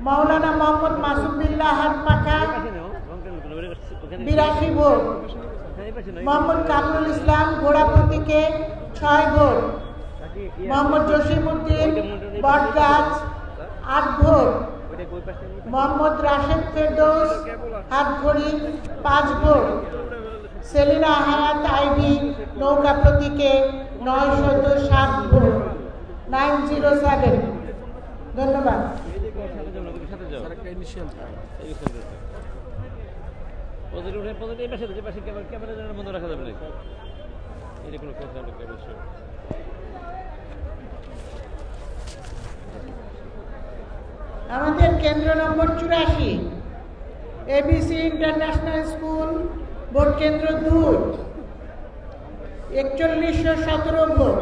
মাওলানা Mohammad Masum Billah হাতপাখা 82 vote. Mohammad Kamrul Islam ঘোড়া প্রতীকে 6 vote. Mohammad Jasimuddin বটগাছ 8 ভোট। মোহাম্মদ রাশেদ ফেরদৌস হাতঘড়ি 5 ভোট। সেলিনা হায়াত আইভি নৌকা প্রতীকে 907 ভোট। 907। ধন্যবাদ। আমাদের কেন্দ্র নম্বর 84 এবিসি ইন্টারন্যাশনাল স্কুল, ভোট কেন্দ্র 2, 4117 ভোট।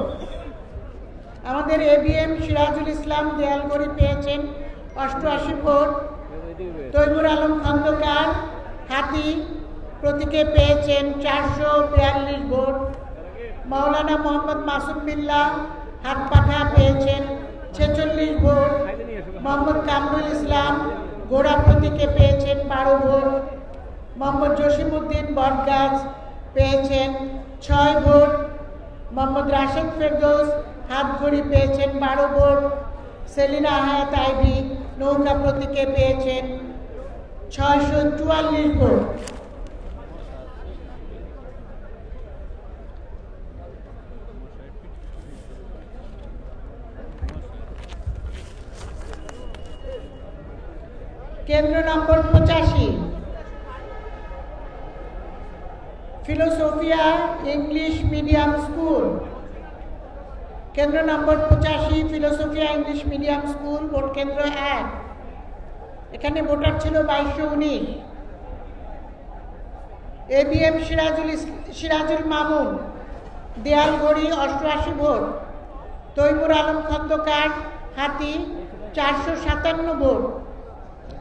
আমাদের এবিএম সিরাজুল ইসলাম দেয়ালগড়ি পেয়েছেন 88 ভোট। তৈমুর আলম খন্দকার হাতি প্রতীকে পেয়েছেন 442 ভোট। মাওলানা মোহাম্মদ মাসুম বিল্লাহ হাতপাখা পেয়েছেন 46 ভোট। মোহাম্মদ কামরুল ইসলাম ঘোড়া প্রতীকে পেয়েছেন 12 ভোট। মোহাম্মদ জসিমউদ্দিন বটগাছ পেয়েছেন 6 ভোট। মোহাম্মদ রাশেদ ফেরদৌস হাতঘড়ি পেয়েছেন 12 ভোট। সেলিনা হায়াত আইভি নৌকা প্রতীকে পেয়েছেন 644 ভোট। কেন্দ্র নম্বর 85 ফিলোসোফিয়া ইংলিশ মিডিয়াম স্কুল। কেন্দ্র নম্বর 85 Philosophia English medium school, vote কেন্দ্র 1। এখানে ভোটার ছিল 2219। এবিএম সিরাজুল মামুন দেয়ালগড়ি 88 ভোট। তৈমুর আলম খন্দকার হাতি 457 ভোট।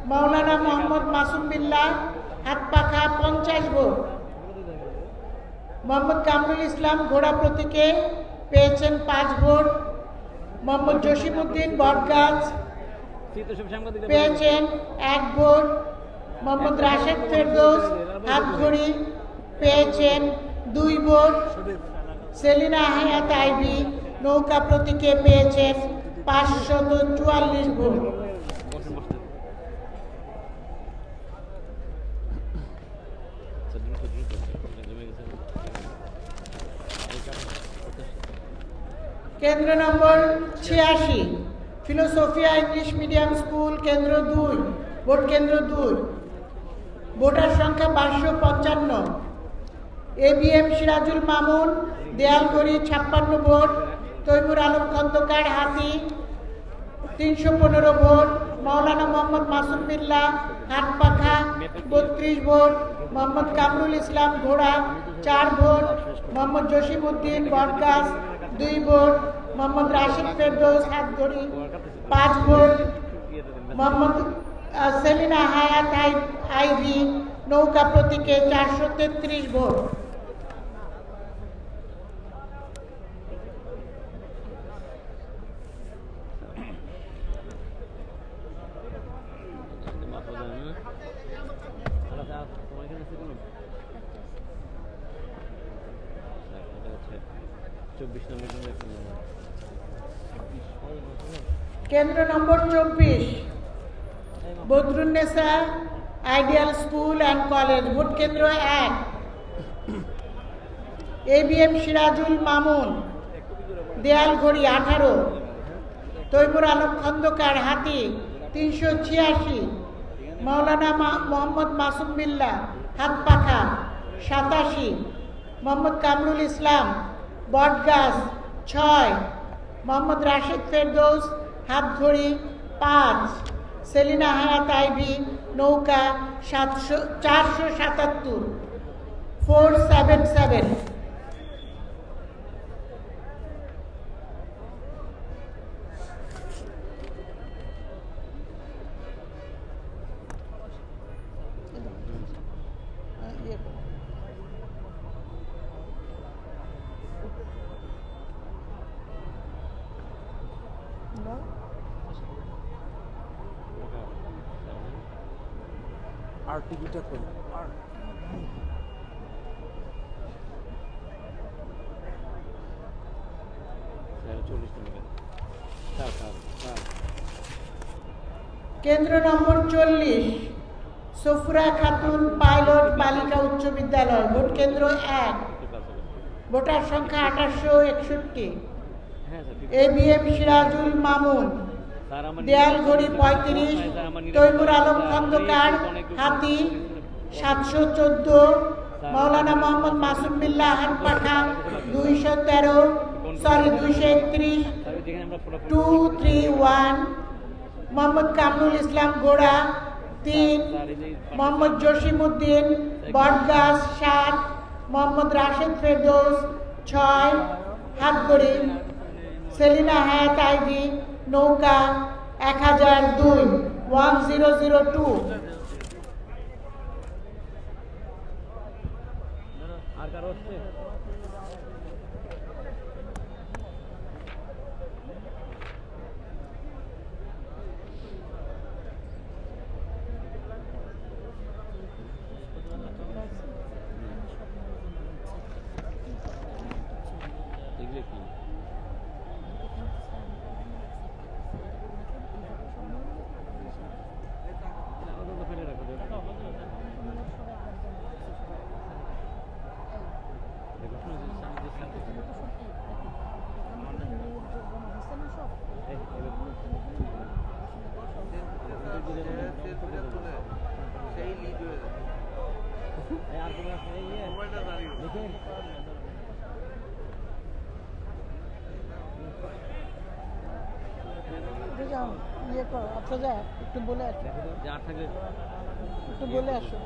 মাওলানা মোহাম্মদ মাসুম বিল্লাহ হাতপাখা 50 ভোট। মোহাম্মদ কামরুল ইসলাম ঘোড়া প্রতীকে পেয়েছেন 5 ভোট। মোহাম্মদ জসিমউদ্দিন বটগাছ পেয়েছেন 1 ভোট। মোহাম্মদ রাশেদ ফেরদৌস হাতঘড়ি পেয়েছেন 2 ভোট। সেলিনা হায়াত আইভি নৌকা প্রতীকে পেয়েছেন 544 ভোট। কেন্দ্র নম্বর 86 ফিলোসোফিয়া ইংলিশ মিডিয়াম স্কুল, কেন্দ্র 2, ভোট কেন্দ্র 2। ভোটার সংখ্যা 555। এবিএম সিরাজুল মামুন দেয়ালগড়ি 56 ভোট। তৈমুর আলম খন্দকার হাতি 315 ভোট। মাওলানা মোহাম্মদ মাসুম বিল্লাহ হাতপাখা 32 ভোট। মোহাম্মদ কামরুল ইসলাম ঘোড়া 4 ভোট। মোহাম্মদ জসিমউদ্দিন বটগাছ 2 ভোট। মোহাম্মদ রাশেদ ফেরদৌস হাতঘড়ি 5 ভোট। মোহাম্মদ সেলিনা হায়াত আইভি নৌকা প্রতীকে 433 ভোট। কেন্দ্র নম্বর 24 Badrunnesa ideal school and college, vote কেন্দ্র 1। এবিএম সিরাজুল মামুন দেয়ালঘড়ি 18। তৈমুর আলম খন্দকার হাতি 386। মাওলানা মোহাম্মদ মাসুম বিল্লাহ হাতপাখা 87। মোহাম্মদ কামরুল ইসলাম বটগাছ 6। মোহাম্মদ রাশেদ ফেরদৌস হাতঘড়ি 5। সেলিনা হায়াত আইভি নৌকা 477 477। আর টিভিটা খোলো আর কেন্দ্র নম্বর 40 সফরা খাতুন পাইলট বালিকা উচ্চ বিদ্যালয়, ভোট কেন্দ্র 1, ভোটার সংখ্যা 1861। ABM সিরাজুল মামুন, দেয়ালঘড়ি 35, তৈমুর আলম খন্দকার হাতি 714, মৌলানা মোহাম্মদ মাসুম বিল্লাহ হাতপাখা 231, 231, মোহাম্মদ কামরুল ইসলাম গোড়া 3, মোহাম্মদ জসিমউদ্দিন বটগাছ 7, মোহাম্মদ রাশেদ ফেরদৌস 6 হাতগড়ি, সেলিনা হায়াত আইভি নৌকা 1002 1002। আর কারো হচ্ছে আচ্ছা যা একটু বলে আসো, একটু বলে আসো।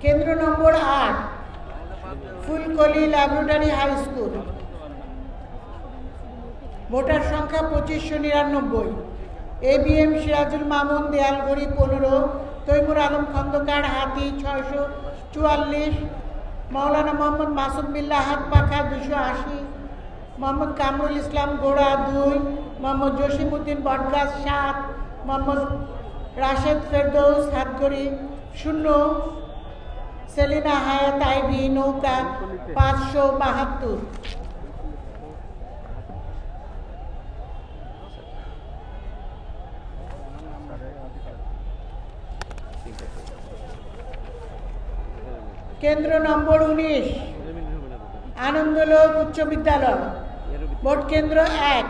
কেন্দ্র নম্বর 8 ফুলকলি ল্যাবরেটরি হাই স্কুল, ভোটার সংখ্যা 2599। ABM সিরাজুল মামুন দেয়ালঘড়ি 15, তৈমুর আলম খন্দকার হাতি 644, মৌলানা মোহাম্মদ মাসুম বিল্লাহ হাতপাখা 280, মোহাম্মদ কামরুল ইসলাম গোড়া 2, মোহাম্মদ জসিমউদ্দিন বটগাছ 7, মোহাম্মদ রাশেদ ফেরদৌস হাতগড়ি 0, সেলিনা হায়াত আইভি নৌকা 572। কেন্দ্র নম্বর 19 আনন্দলোক উচ্চ বিদ্যালয়, ভোট কেন্দ্র 1,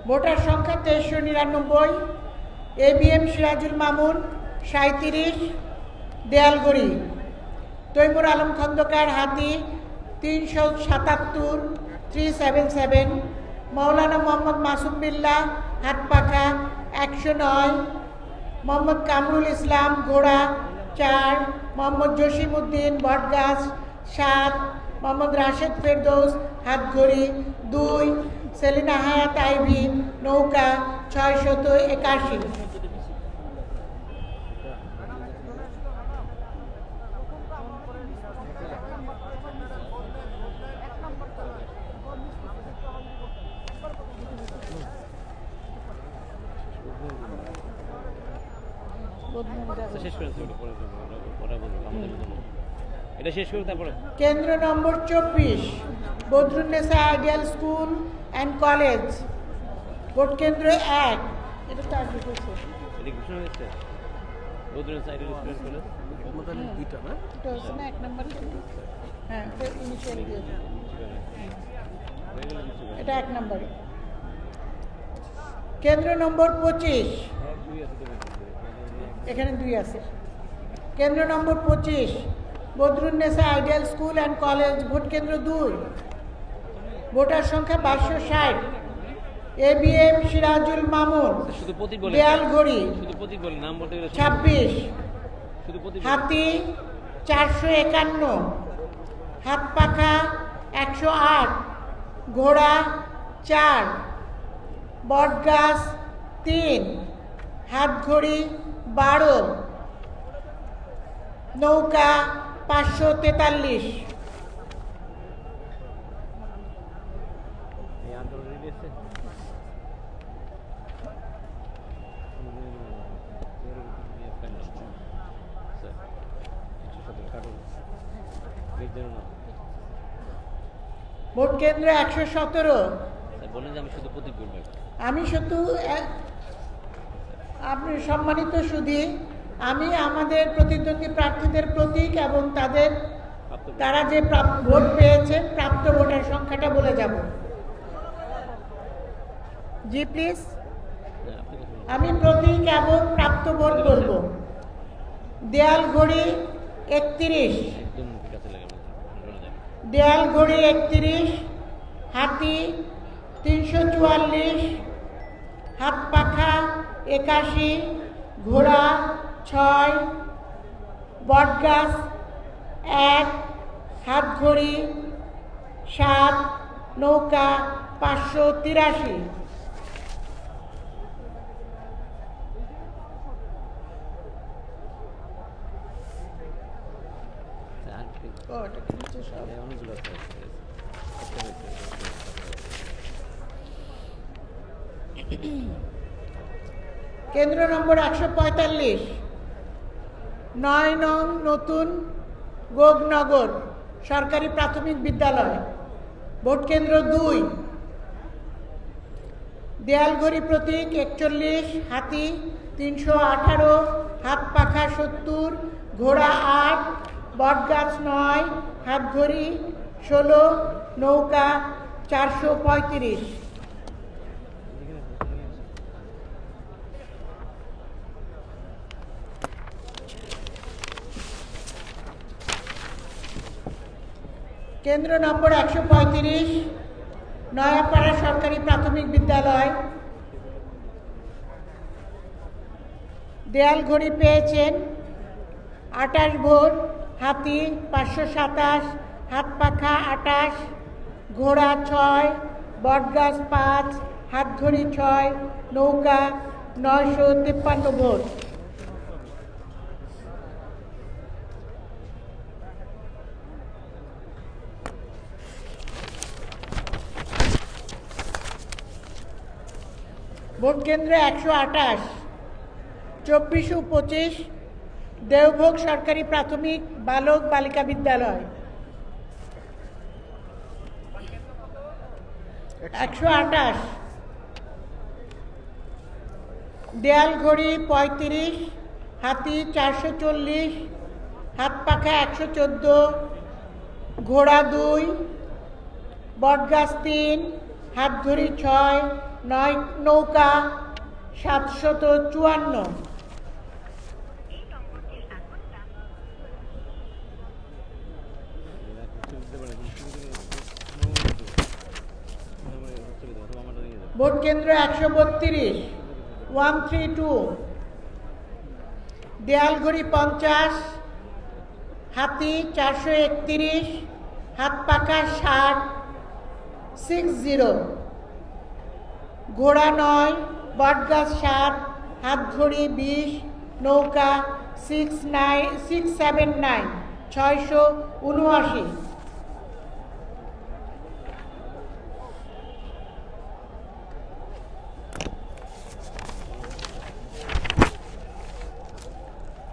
ভোটার সংখ্যা 2399। ABM সিরাজুল মামুন 37, দেয়ালঘড়ি, তৈমুর আলম খন্দকার হাতি 377 377, মৌলানা মোহাম্মদ মাসুম বিল্লাহ হাতপাখা 109, মোহাম্মদ কামরুল ইসলাম গোড়া 4, মোহাম্মদ জসিমউদ্দিন বটগাছ 7, মোহাম্মদ রাশেদ ফেরদৌস হাতগড়ি 2, সেলিনা হায়াত আইভি নৌকা 681। কেন্দ্র নম্বর 24 Badrunnesa ideal school and college, vote কেন্দ্র 1। এটা তো আগে বলছে Badrunnesa ideal school and college, দুইটা না, এটা হচ্ছে না 1 নম্বর। হ্যাঁ ইনিশিয়াল দিয়েছে, এটা 1 নম্বরে। কেন্দ্র নম্বর 25, এখানে 2 আছে। কেন্দ্র নম্বর 25 Badrunnesa ideal school and college, vote কেন্দ্র 2, ভোটার সংখ্যা 2260। ABM সিরাজুল মামুন, শুধু প্রতীক বলে দেয়ালঘড়ি শুধু প্রতীক বলে নাম বলতে গেলে 26, শুধু প্রতীক বলে। হাতি 451, হাত পাখা 108, ঘোড়া 4, বটগাছ 3, হাতঘড়ি 12, নৌকা 543। এই আন্দোলন রিলিয়েছে ভোট কেন্দ্র 117। বলেন যে আমি শুধু প্রতীক বলবো। আমি শুধু আপনি সম্মানিত সুধী, আমি আমাদের প্রতিদ্বন্দ্বী প্রার্থীদের প্রতীক এবং তারা যে ভোট পেয়েছেন প্রাপ্ত ভোটের সংখ্যাটা বলে যাব। জি প্লিজ, আমি প্রতীক এবং প্রাপ্ত ভোট বলবো। দেয়ালঘড়ি 31, একদম কাছে লাগে দেয়ালঘড়ি 31, হাতি 344, হাত পাখা 81, ঘোড়া 6, বটগাছ 1, হাতঘড়ি 7, নৌকা 583। অনেকগুলো আছে। কেন্দ্র নম্বর 145, 9 নং নতুন গোগনগর সরকারি প্রাথমিক বিদ্যালয়, ভোট কেন্দ্র 2, দেয়ালঘড়ি প্রতীক 41, হাতি 318, হাত পাখা 70, ঘোড়া 8, বটগাছ 9, হাতঘড়ি 16, নৌকা 435। কেন্দ্র নম্বর 135, নয়াপাড়া সরকারি প্রাথমিক বিদ্যালয়, দেয়ালঘড়ি পেয়েছেন 28 ভোট, হাতি 527, হাত পাখা 28, ঘোড়া 6, বটগাছ 5, হাতঘড়ি 6, নৌকা 953 ভোট। ভোট কেন্দ্র 128, 24 ও 25, দেওভোগ সরকারি প্রাথমিক বালক বালিকা বিদ্যালয়, 128, দেয়ালঘড়ি 35, হাতি 440, হাত পাখা 114, ঘোড়া 2, বটগাছ 3, হাতঘড়ি 6, নৌকা 754। ভোট কেন্দ্র 132, 132, দেয়ালঘড়ি 50, হাতি 431, হাত পাখা 60, 60, ঘোড়া 9, বটগাছ 7, হাতঘড়ি 20, নৌকা 679, 679।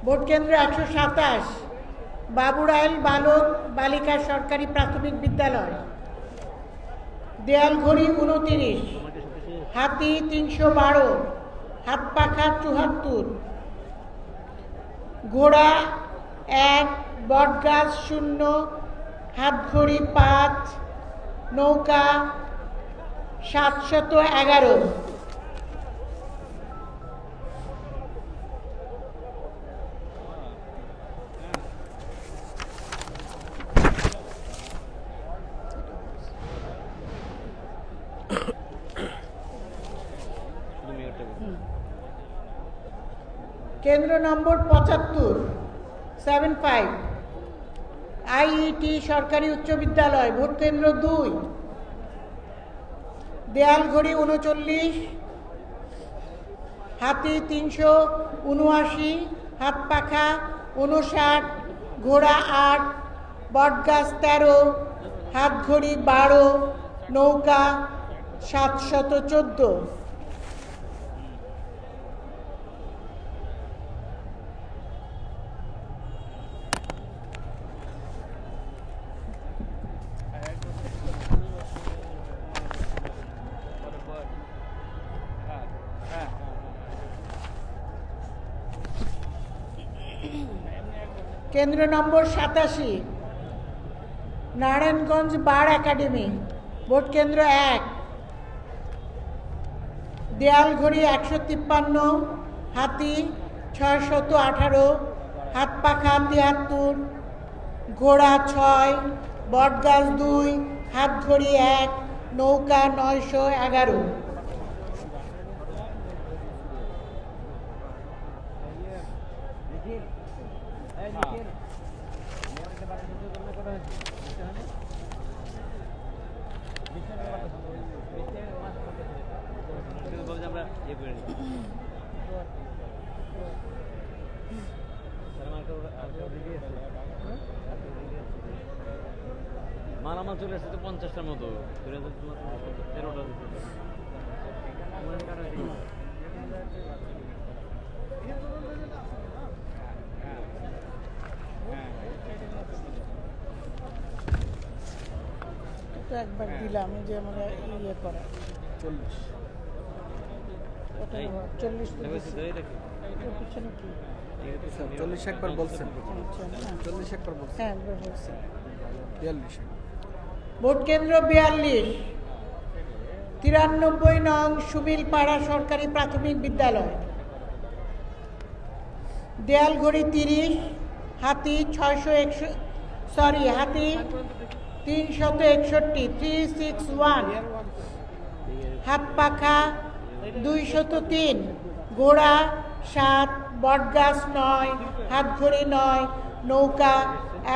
ভোট কেন্দ্র 127, বাবুরাইল বালক বালিকা সরকারি প্রাথমিক বিদ্যালয়, দেয়ালঘড়ি 29, হাতি 312, হাত পাখা 74, ঘোড়া 1, বটগাছ 0, হাতঘড়ি 5, নৌকা 711। কেন্দ্র নম্বর 75 আইইটি সরকারি উচ্চ বিদ্যালয়, ভোট কেন্দ্র 2। দেয়ালঘড়ি 39, হাতি 379, হাত পাখা 59, ঘোড়া 8, বটগাছ 13, হাতঘড়ি 12, নৌকা 714। কেন্দ্র নম্বর 87 নারায়ণগঞ্জ বার একাডেমি, ভোট কেন্দ্র 1। দেয়ালঘড়ি 153, হাতি 618, হাত পাখা 73, ঘোড়া 6, বটগাছ 2, হাতঘড়ি 1, নৌকা 911। আমরা ইয়ে করে নিই। মালামাল চলে আসছে তো 50টার মতো, 13টা। তো একবার দিলাম, এই যে আমরা ইয়ে করা 40 ওটা 40 পিছনে কি 40 একবার বলছেন, আচ্ছা, না। 40 একবার বলছেন, হ্যাঁ একবার বলছি। 42। ভোট কেন্দ্র 42 93 নং সুবিলপাড়া সরকারি প্রাথমিক বিদ্যালয়। দেয়ালঘড়ি 30, হাতি 361, 361, হাত পাখা 203, ঘোড়া 7, বটগাছ 9, হাতঘড়ি 9, নৌকা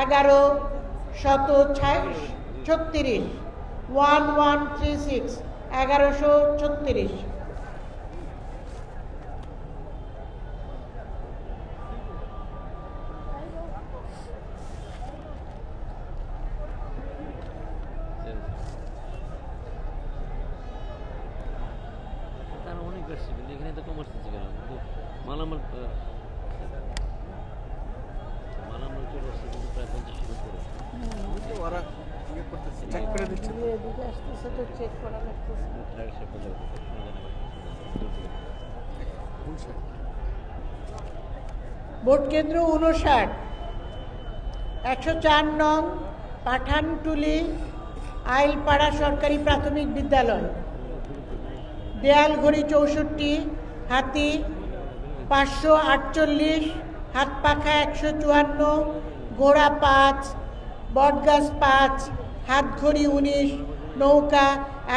1136, 1136, 1136। তারা অনেক আসছে, কিন্তু এখানে তো কমার্স আছে কেন? কিন্তু মালামাল মালামাল চলে আসছে কিন্তু প্রায় 50 উপরে। ওরা ইয়ে করতেছে, চেক করে দিচ্ছে। এদিকে আসতেছে তো চেক করা লাগতেছে। ভোট কেন্দ্র 59 104 নং পাঠানটুলি আইলপাড়া সরকারি প্রাথমিক বিদ্যালয়। দেয়ালঘড়ি 64, হাতি 548, হাত পাখা 154, ঘোড়া 5, বটগাছ 5, হাতঘড়ি 19, নৌকা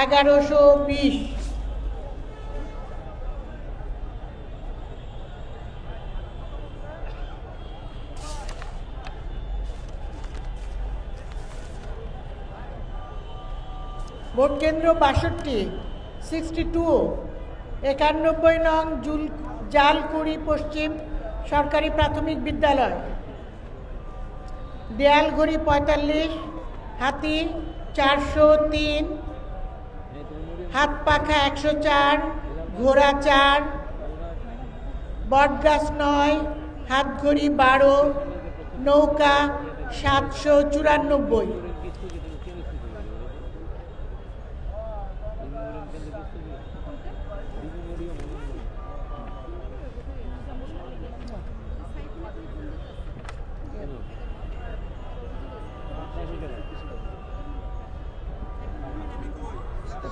1120। ভোট কেন্দ্র 62 91 নং জালকুড়ি পশ্চিম সরকারি প্রাথমিক বিদ্যালয়। দেয়ালঘড়ি 45, হাতি 403, হাত পাখা 104, ঘোড়া 4, বটগাছ 9, হাতঘড়ি 12, নৌকা 794।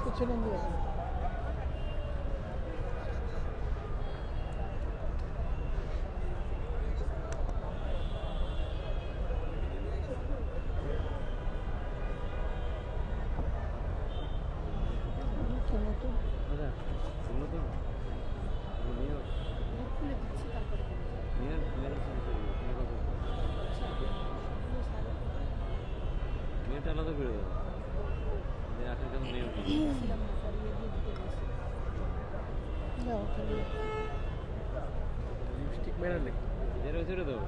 পিছনে নিয়ে যাও। কেন তো? খুলে দিচ্ছি তারপরে মেয়েটা আলাদা করে দেবো আখের কাছে মেয়ে লিপস্টিক মেরে নেই যেটা ছেড়ে দেবো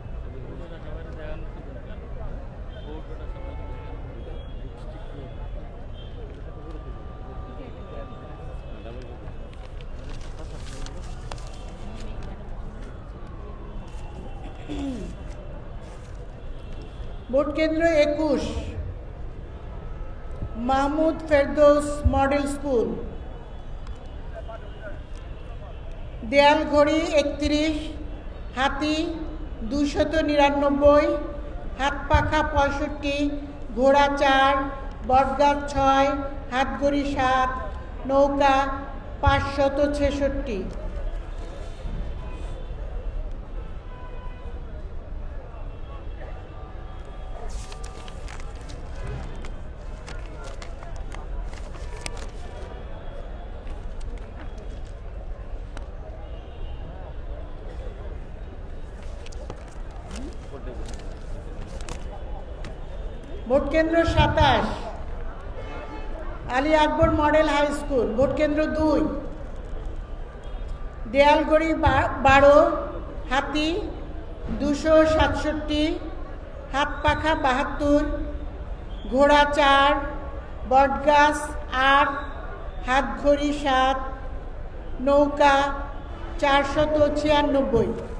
ভোট কেন্দ্র 21 মাহমুদ ফেরদৌস মডেল স্কুল, দেয়ালঘড়ি 31, হাতি 299, হাতপাখা 65, ঘোড়া 4, বটগাছ 6, হাতঘড়ি 7, নৌকা 566। ভোট কেন্দ্র 27 Ali Akbar model high school, vote কেন্দ্র 2, দেয়ালঘড়ি 12, হাতি 267, হাতপাখা 72, ঘোড়া 4, বটগাছ 8, হাতঘড়ি 7, নৌকা 496।